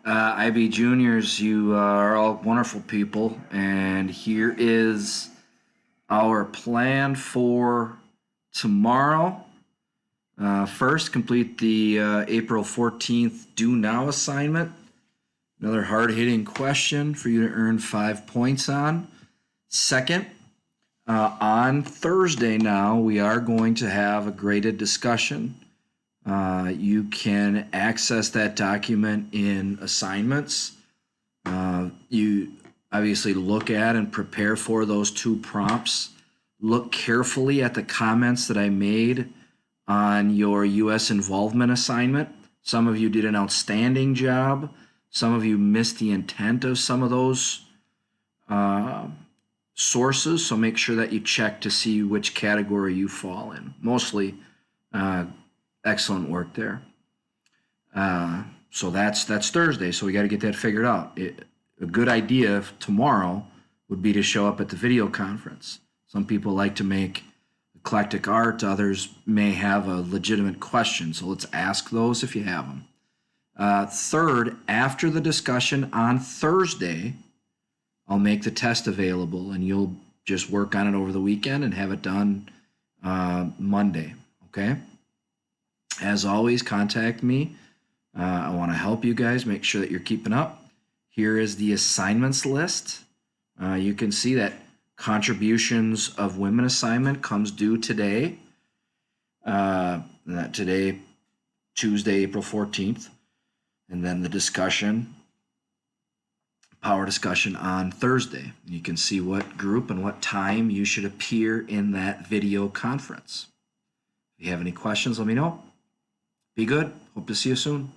IB Juniors, you are all wonderful people, and here is our plan for tomorrow. First, complete the April 14th Do Now assignment. Another hard hitting question for you to earn 5 points on. Second, on Thursday now, we are going to have a graded discussion. You can access that document in assignments. You obviously look at and prepare for those two prompts. Look carefully at the comments that I made on your U.S. involvement assignment. Some of you did an outstanding job. Some of you missed the intent of some of those sources, so make sure that you check to see which category you fall in. Mostly excellent work there. So that's Thursday, so we got to get that figured out. A good idea tomorrow would be to show up at the video conference. Some people like to make eclectic art, others may have a legitimate question, so let's ask those if you have them. Third, after the discussion on Thursday, I'll make the test available and you'll just work on it over the weekend and have it done Monday, okay? As always, contact me. I want to help you guys make sure that you're keeping up. Here is the assignments list. You can see that contributions of women assignment comes due today. Today, Tuesday, April 14th. And then the discussion, power discussion on Thursday. You can see what group and what time you should appear in that video conference. If you have any questions, let me know. Be good. Hope to see you soon.